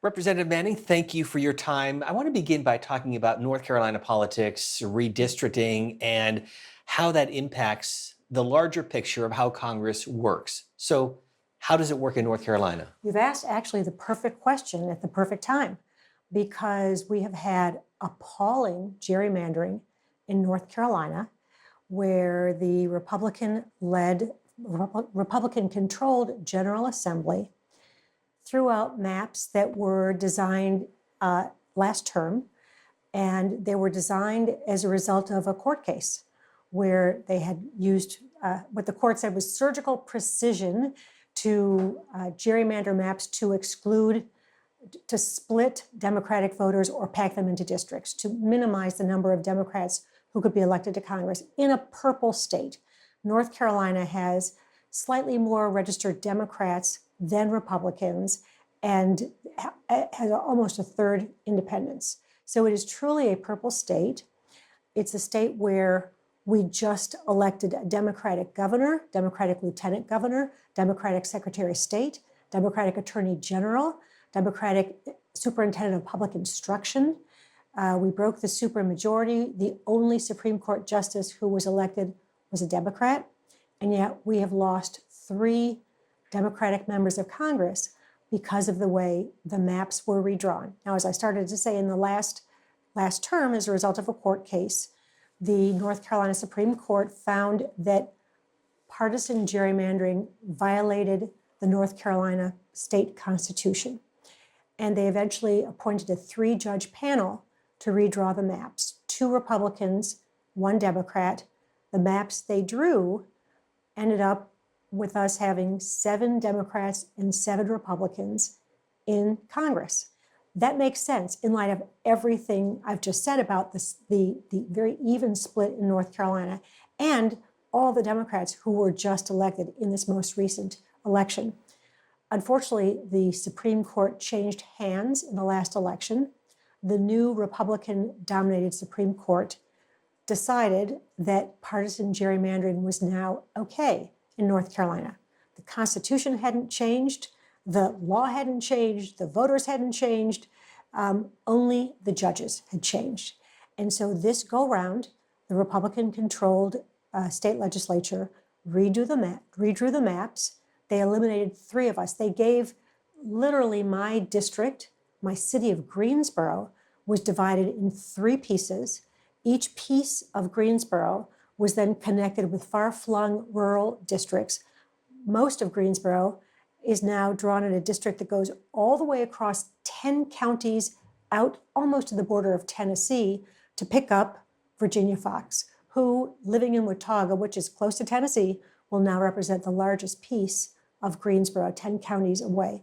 Representative Manning, thank you for your time. I want to begin by talking about North Carolina politics, redistricting, and how that impacts the larger picture of how Congress works. So, how does it work in North Carolina? You've asked actually the perfect question at the perfect time because we have had appalling gerrymandering in North Carolina where the Republican controlled General Assembly threw out maps that were designed last term, and they were designed as a result of a court case where they had used what the court said was surgical precision to gerrymander maps to split Democratic voters or pack them into districts, to minimize the number of Democrats who could be elected to Congress in a purple state. North Carolina has slightly more registered Democrats than Republicans and has almost a third independents. So it is truly a purple state. It's a state where we just elected a Democratic governor, Democratic lieutenant governor, Democratic secretary of state, Democratic attorney general, Democratic superintendent of public instruction. We broke the supermajority. The only Supreme Court justice who was elected was a Democrat. And yet we have lost 3 Democratic members of Congress because of the way the maps were redrawn. Now, as I started to say in the last term, as a result of a court case, the North Carolina Supreme Court found that partisan gerrymandering violated the North Carolina state constitution. And they eventually appointed a 3-judge panel to redraw the maps. 2 Republicans, 1 Democrat. The maps they drew ended up with us having 7 Democrats and 7 Republicans in Congress. That makes sense in light of everything I've just said about the very even split in North Carolina and all the Democrats who were just elected in this most recent election. Unfortunately, the Supreme Court changed hands in the last election. The new Republican-dominated Supreme Court decided that partisan gerrymandering was now okay in North Carolina. The Constitution hadn't changed, the law hadn't changed, the voters hadn't changed, only the judges had changed. And so this go-round, the Republican-controlled state legislature redrew the maps. They eliminated 3 of us. They gave literally my district, my city of Greensboro, was divided in 3 pieces. Each piece of Greensboro was then connected with far-flung rural districts. Most of Greensboro is now drawn in a district that goes all the way across 10 counties out almost to the border of Tennessee to pick up Virginia Fox, who, living in Watauga, which is close to Tennessee, will now represent the largest piece of Greensboro, 10 counties away.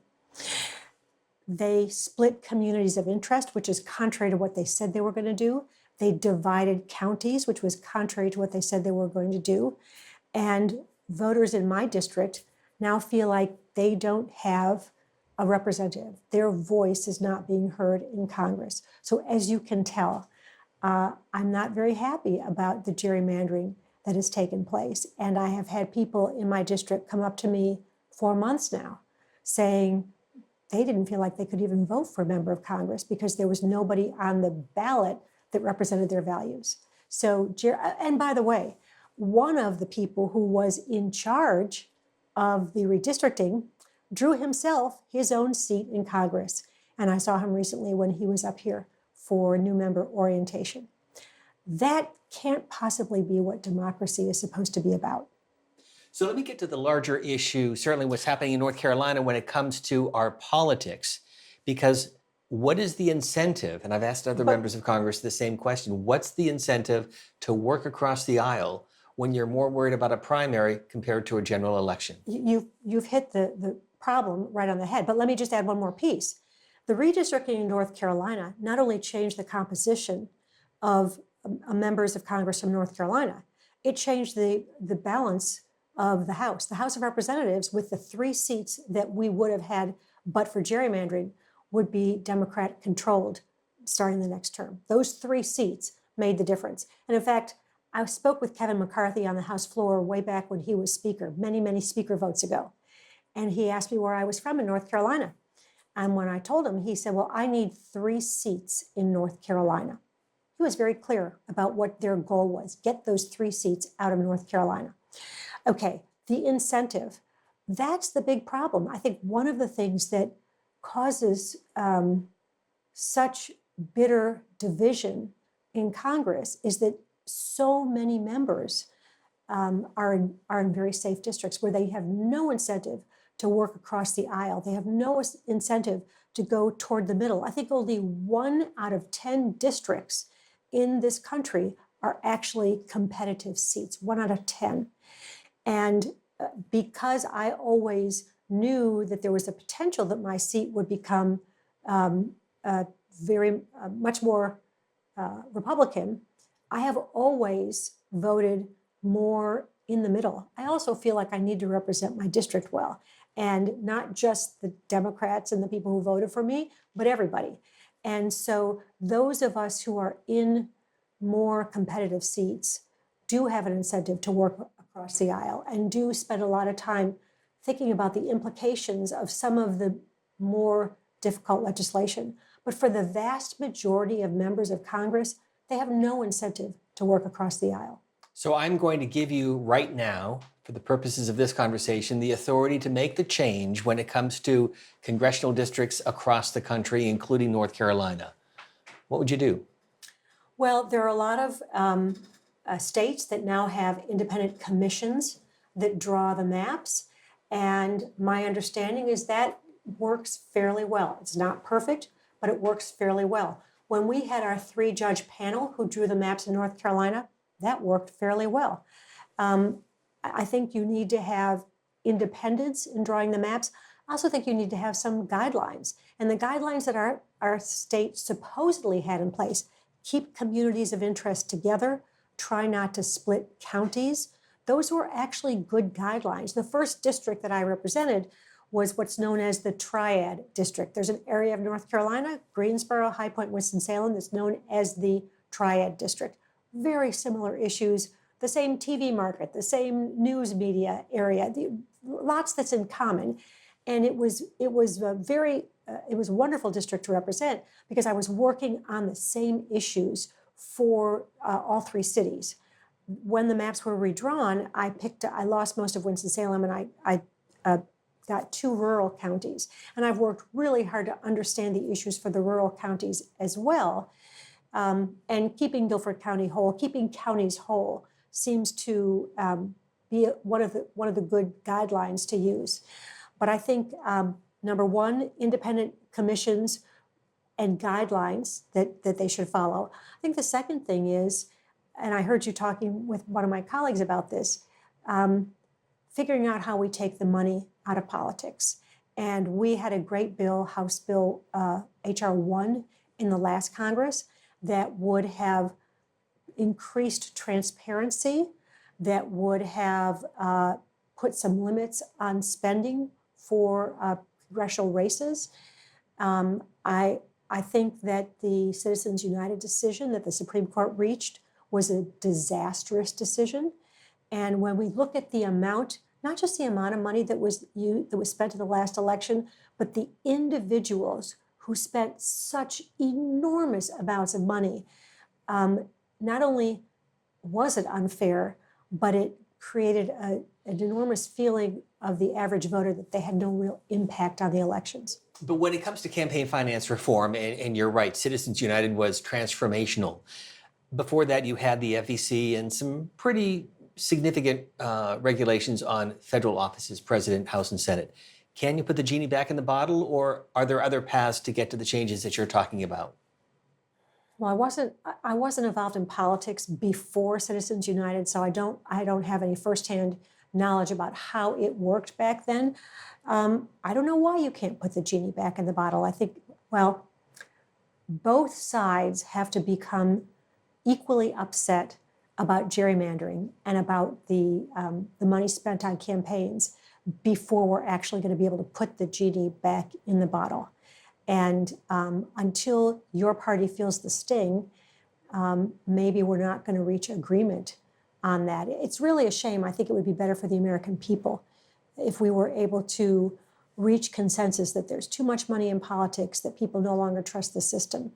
They split communities of interest, which is contrary to what they said they were going to do. They divided counties, which was contrary to what they said they were going to do. And voters in my district now feel like they don't have a representative. Their voice is not being heard in Congress. So as you can tell, I'm not very happy about the gerrymandering that has taken place. And I have had people in my district come up to me for months now saying they didn't feel like they could even vote for a member of Congress because there was nobody on the ballot that represented their values. So, and by the way, one of the people who was in charge of the redistricting drew himself his own seat in Congress. And I saw him recently when he was up here for new member orientation. That can't possibly be what democracy is supposed to be about. So let me get to the larger issue, certainly what's happening in North Carolina when it comes to our politics, because what is the incentive? And I've asked other members of Congress the same question. What's the incentive to work across the aisle when you're more worried about a primary compared to a general election? You've hit the problem right on the head, but let me just add one more piece. The redistricting in North Carolina not only changed the composition of members of Congress from North Carolina, it changed the balance of the House. The House of Representatives, with the 3 seats that we would have had but for gerrymandering, would be Democrat controlled starting the next term. Those 3 seats made the difference. And in fact, I spoke with Kevin McCarthy on the House floor way back when he was Speaker, many, many Speaker votes ago. And he asked me where I was from in North Carolina. And when I told him, he said, well, I need 3 seats in North Carolina. He was very clear about what their goal was, get those 3 seats out of North Carolina. Okay, the incentive, that's the big problem. I think one of the things that causes such bitter division in Congress is that so many members are in very safe districts where they have no incentive to work across the aisle. They have no incentive to go toward the middle. I think only 1 out of 10 districts in this country are actually competitive seats, 1 out of 10. And because I always knew that there was a potential that my seat would become much more Republican, I have always voted more in the middle. I also feel like I need to represent my district well, and not just the Democrats and the people who voted for me, but everybody. And so those of us who are in more competitive seats do have an incentive to work across the aisle and do spend a lot of time thinking about the implications of some of the more difficult legislation. But for the vast majority of members of Congress, they have no incentive to work across the aisle. So I'm going to give you right now, for the purposes of this conversation, the authority to make the change when it comes to congressional districts across the country, including North Carolina. What would you do? Well, there are a lot of states that now have independent commissions that draw the maps. And my understanding is that works fairly well. It's not perfect, but it works fairly well. When we had our 3-judge panel who drew the maps in North Carolina, that worked fairly well. I think you need to have independence in drawing the maps. I also think you need to have some guidelines. And the guidelines that our state supposedly had in place: keep communities of interest together, try not to split counties. Those were actually good guidelines. The first district that I represented was what's known as the Triad District. There's an area of North Carolina, Greensboro, High Point, Winston-Salem, that's known as the Triad District. Very similar issues, the same TV market, the same news media area, lots that's in common. And it was a wonderful district to represent because I was working on the same issues for all 3 cities. When the maps were redrawn, I lost most of Winston-Salem, and I got 2 rural counties. And I've worked really hard to understand the issues for the rural counties as well. And keeping Guilford County whole, keeping counties whole, seems to be one of the good guidelines to use. But I think, number one, independent commissions and guidelines that they should follow. I think the second thing is, and I heard you talking with one of my colleagues about this, figuring out how we take the money out of politics. And we had a great bill, House Bill H.R. 1 in the last Congress, that would have increased transparency, that would have put some limits on spending for congressional races. I think that the Citizens United decision that the Supreme Court reached was a disastrous decision. And when we look at the amount, not just the amount of money that was spent in the last election, but the individuals who spent such enormous amounts of money, not only was it unfair, but it created an enormous feeling of the average voter that they had no real impact on the elections. But when it comes to campaign finance reform, and you're right, Citizens United was transformational. Before that, you had the FEC and some pretty significant regulations on federal offices, President, House, and Senate. Can you put the genie back in the bottle, or are there other paths to get to the changes that you're talking about? Well, I wasn't involved in politics before Citizens United, so I don't have any firsthand knowledge about how it worked back then. I don't know why you can't put the genie back in the bottle. I think, well, both sides have to become equally upset about gerrymandering and about the money spent on campaigns before we're actually going to be able to put the genie back in the bottle. And until your party feels the sting, maybe we're not going to reach agreement on that. It's really a shame. I think it would be better for the American people if we were able to reach consensus that there's too much money in politics, that people no longer trust the system.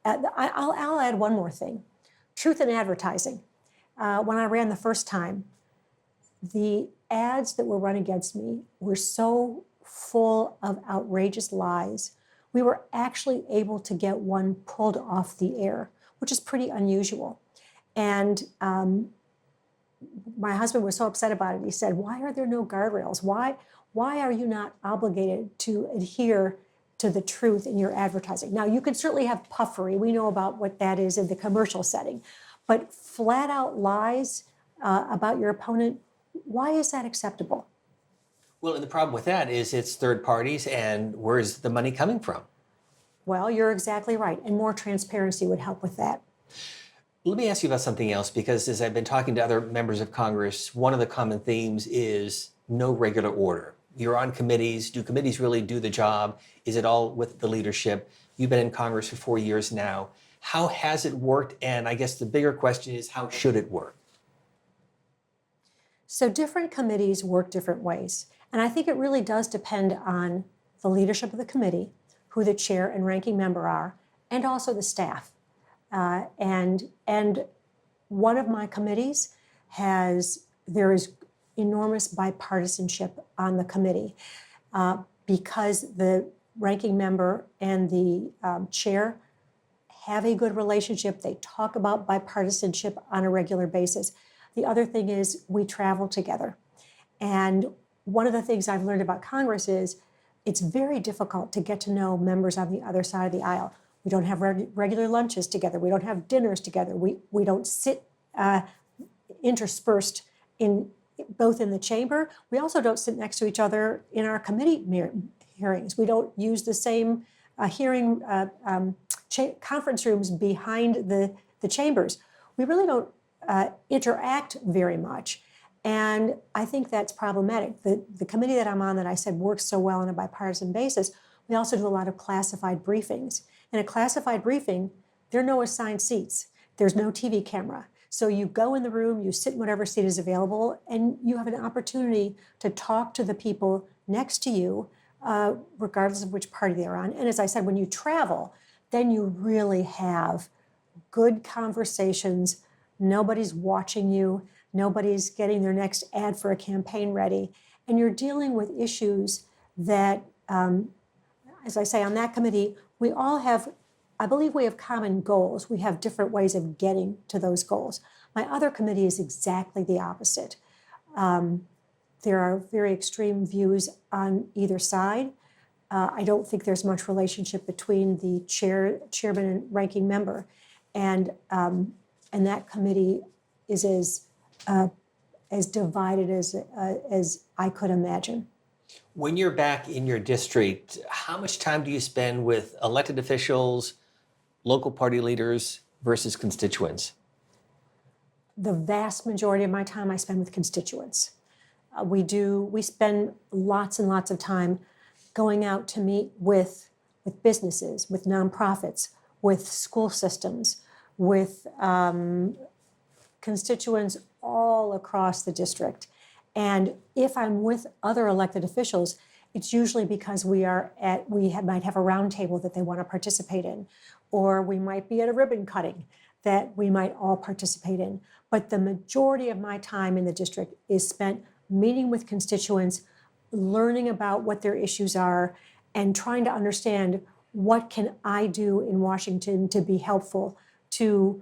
I'll add one more thing. Truth in advertising. When I ran the first time, the ads that were run against me were so full of outrageous lies. We were actually able to get one pulled off the air, which is pretty unusual. And my husband was so upset about it. He said, "Why are there no guardrails? Why are you not obligated to adhere to the truth in your advertising?" Now, you can certainly have puffery. We know about what that is in the commercial setting. But flat out lies about your opponent, why is that acceptable? Well, and the problem with that is it's third parties, and where's the money coming from? Well, you're exactly right. And more transparency would help with that. Let me ask you about something else, because as I've been talking to other members of Congress, one of the common themes is no regular order. You're on committees. Do committees really do the job? Is it all with the leadership? You've been in Congress for 4 years now. How has it worked? And I guess the bigger question is, how should it work? So different committees work different ways. And I think it really does depend on the leadership of the committee, who the chair and ranking member are, and also the staff. And one of my committees there is enormous bipartisanship on the committee because the ranking member and the chair have a good relationship. They talk about bipartisanship on a regular basis. The other thing is we travel together. And one of the things I've learned about Congress is it's very difficult to get to know members on the other side of the aisle. We don't have regular lunches together. We don't have dinners together. We don't sit interspersed both in the chamber. We also don't sit next to each other in our committee hearings. We don't use the same hearing conference rooms behind the chambers. We really don't interact very much. And I think that's problematic. The committee that I'm on that I said works so well on a bipartisan basis, we also do a lot of classified briefings. In a classified briefing, there are no assigned seats. There's no TV camera. So you go in the room, you sit in whatever seat is available, and you have an opportunity to talk to the people next to you, regardless of which party they're on. And as I said, when you travel, then you really have good conversations. Nobody's watching you. Nobody's getting their next ad for a campaign ready. And you're dealing with issues that, as I say, on that committee, we all have, I believe we have common goals. We have different ways of getting to those goals. My other committee is exactly the opposite. There are very extreme views on either side. I don't think there's much relationship between the chairman and ranking member. And that committee is as divided as I could imagine. When you're back in your district, how much time do you spend with elected officials, local party leaders versus constituents? The vast majority of my time I spend with constituents. We spend lots and lots of time going out to meet with businesses, with nonprofits, with school systems, with constituents all across the district. And if I'm with other elected officials, it's usually because we might have a roundtable that they want to participate in, or we might be at a ribbon cutting that we might all participate in. But the majority of my time in the district is spent meeting with constituents, learning about what their issues are, and trying to understand what can I do in Washington to be helpful to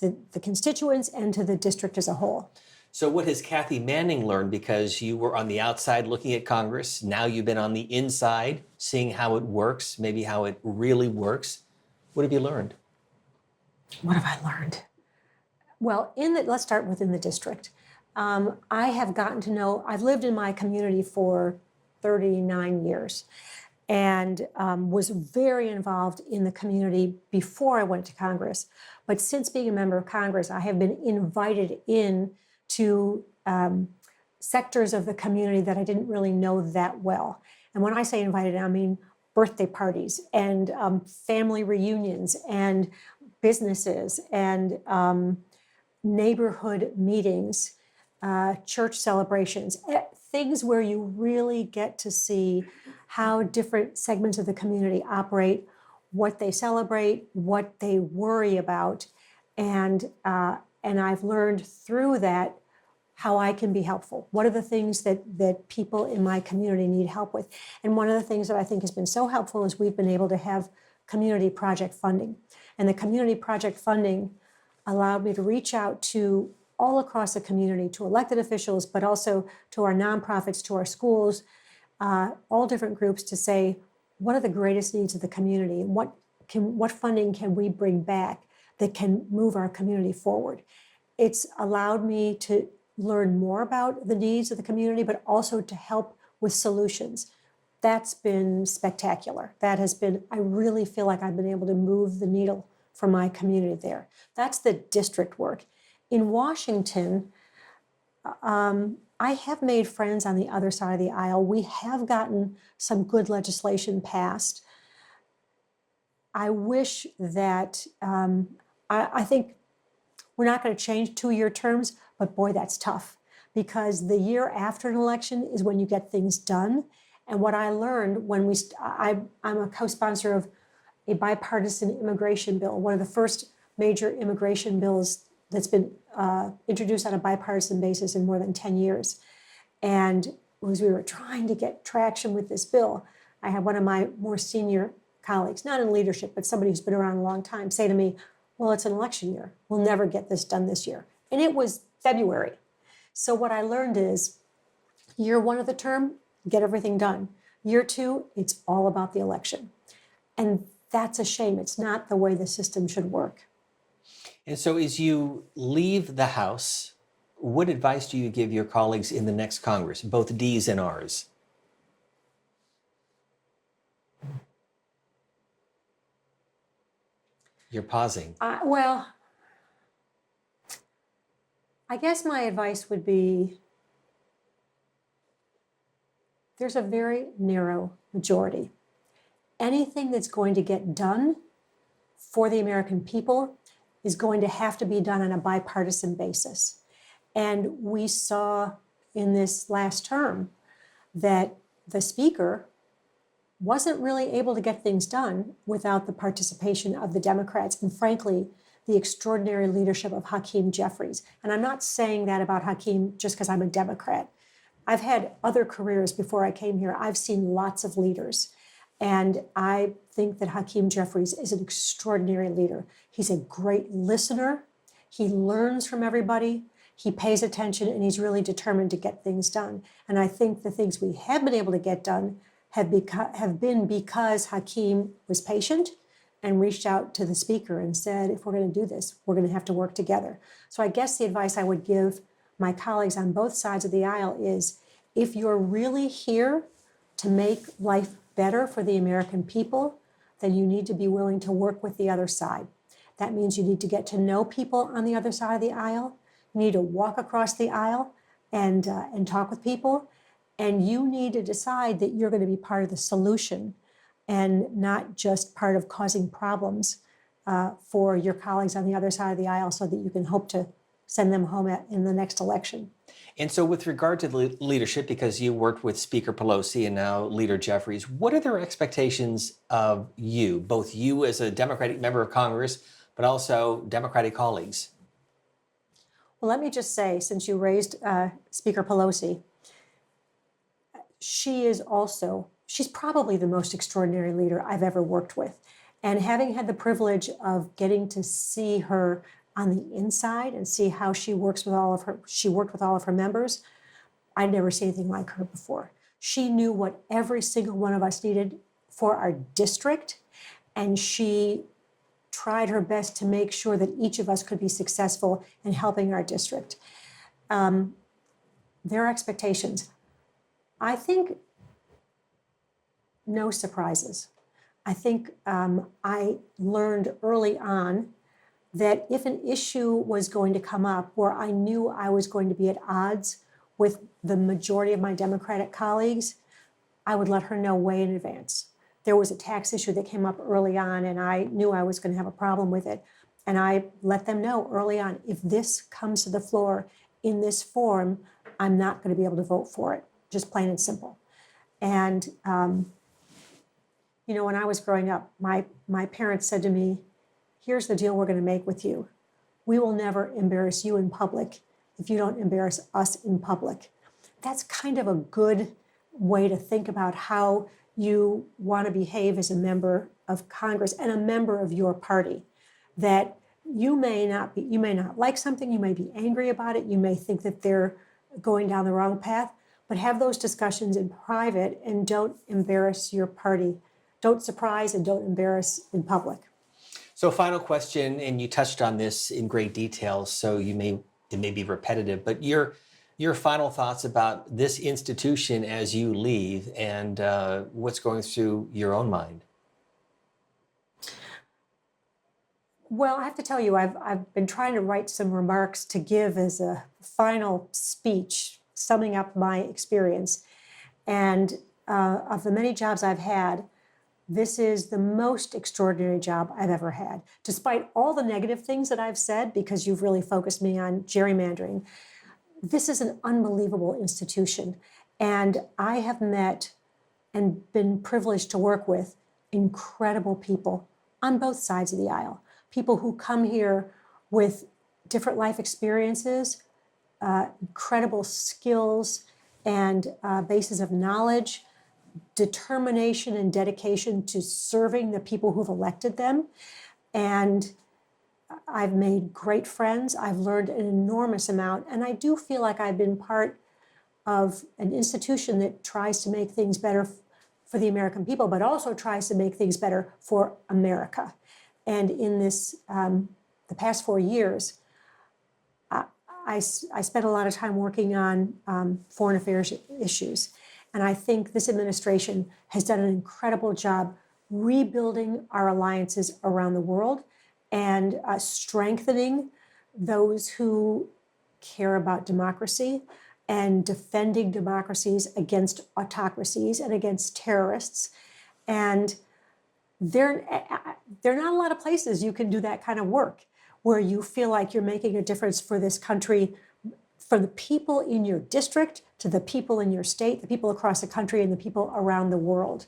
the constituents and to the district as a whole. So what has Kathy Manning learned? Because you were on the outside looking at Congress. Now you've been on the inside, seeing how it works, maybe how it really works. What have you learned? What have I learned? Well, let's start within the district. I have gotten to know, I've lived in my community for 39 years and was very involved in the community before I went to Congress. But since being a member of Congress, I have been invited in to sectors of the community that I didn't really know that well. And when I say invited, I mean birthday parties and family reunions and businesses and neighborhood meetings. church celebrations, things where you really get to see how different segments of the community operate, what they celebrate, what they worry about, and I've learned through that how I can be helpful. What are the things that people in my community need help with? And one of the things that I think has been so helpful is we've been able to have community project funding. And the community project funding allowed me to reach out to all across the community, to elected officials, but also to our nonprofits, to our schools, all different groups, to say, what are the greatest needs of the community? And what funding can we bring back that can move our community forward? It's allowed me to learn more about the needs of the community, but also to help with solutions. That's been spectacular. That has been, I really feel like I've been able to move the needle for my community there. That's the district work. In Washington, I have made friends on the other side of the aisle. We have gotten some good legislation passed. I wish that, I think we're not going to change 2-year terms, but boy, that's tough, because the year after an election is when you get things done. And what I learned when I'm a co-sponsor of a bipartisan immigration bill, one of the first major immigration bills that's been introduced on a bipartisan basis in more than 10 years. And as we were trying to get traction with this bill, I had one of my more senior colleagues, not in leadership, but somebody who's been around a long time, say to me, well, it's an election year. We'll never get this done this year. And it was February. So what I learned is year 1 of the term, get everything done. Year 2, it's all about the election. And that's a shame. It's not the way the system should work. And so as you leave the House, what advice do you give your colleagues in the next Congress, both D's and R's? You're pausing. Well, I guess my advice would be there's a very narrow majority. Anything that's going to get done for the American people is going to have to be done on a bipartisan basis. And we saw in this last term that the Speaker wasn't really able to get things done without the participation of the Democrats and, frankly, the extraordinary leadership of Hakeem Jeffries. And I'm not saying that about Hakeem just because I'm a Democrat. I've had other careers before I came here. I've seen lots of leaders. And I think that Hakeem Jeffries is an extraordinary leader. He's a great listener. He learns from everybody. He pays attention, and he's really determined to get things done. And I think the things we have been able to get done have been because Hakeem was patient and reached out to the Speaker and said, if we're going to do this, we're going to have to work together. So I guess the advice I would give my colleagues on both sides of the aisle is, if you're really here to make life better for the American people, then you need to be willing to work with the other side. That means you need to get to know people on the other side of the aisle. You need to walk across the aisle and talk with people. And you need to decide that you're going to be part of the solution and not just part of causing problems for your colleagues on the other side of the aisle, so that you can hope to send them home in the next election. And so with regard to the leadership, because you worked with Speaker Pelosi and now Leader Jeffries, what are their expectations of you, both you as a Democratic member of Congress, but also Democratic colleagues? Well, let me just say, since you raised Speaker Pelosi, she's probably the most extraordinary leader I've ever worked with. And having had the privilege of getting to see her on the inside and see how she worked with all of her members, I'd never seen anything like her before. She knew what every single one of us needed for our district, and she tried her best to make sure that each of us could be successful in helping our district. Their expectations, I think, no surprises. I think I learned early on that if an issue was going to come up where I knew I was going to be at odds with the majority of my Democratic colleagues, I would let her know way in advance. There was a tax issue that came up early on, and I knew I was going to have a problem with it. And I let them know early on, if this comes to the floor in this form, I'm not going to be able to vote for it, just plain and simple. And, you know, when I was growing up, my parents said to me, here's the deal we're going to make with you. We will never embarrass you in public if you don't embarrass us in public. That's kind of a good way to think about how you want to behave as a member of Congress and a member of your party. That you may not like something, you may be angry about it, you may think that they're going down the wrong path, but have those discussions in private and don't embarrass your party. Don't surprise and don't embarrass in public. So final question, and you touched on this in great detail, so it may be repetitive, but your final thoughts about this institution as you leave and what's going through your own mind. Well, I have to tell you, I've been trying to write some remarks to give as a final speech, summing up my experience. And of the many jobs I've had, this is the most extraordinary job I've ever had. Despite all the negative things that I've said, because you've really focused me on gerrymandering, this is an unbelievable institution. And I have met and been privileged to work with incredible people on both sides of the aisle. People who come here with different life experiences, incredible skills and bases of knowledge, determination and dedication to serving the people who've elected them. And I've made great friends. I've learned an enormous amount. And I do feel like I've been part of an institution that tries to make things better for the American people, but also tries to make things better for America. And in this, the past 4 years, I spent a lot of time working on foreign affairs issues. And I think this administration has done an incredible job rebuilding our alliances around the world and strengthening those who care about democracy and defending democracies against autocracies and against terrorists. And there are not a lot of places you can do that kind of work where you feel like you're making a difference for this country, from the people in your district to the people in your state, the people across the country, and the people around the world.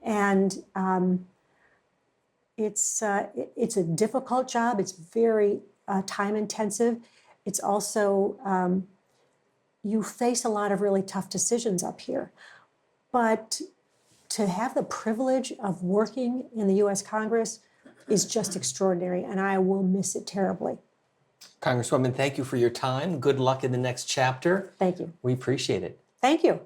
And it's a difficult job. It's very time intensive. It's also, you face a lot of really tough decisions up here. But to have the privilege of working in the U.S. Congress is just extraordinary, and I will miss it terribly. Congresswoman, thank you for your time. Good luck in the next chapter. Thank you. We appreciate it. Thank you.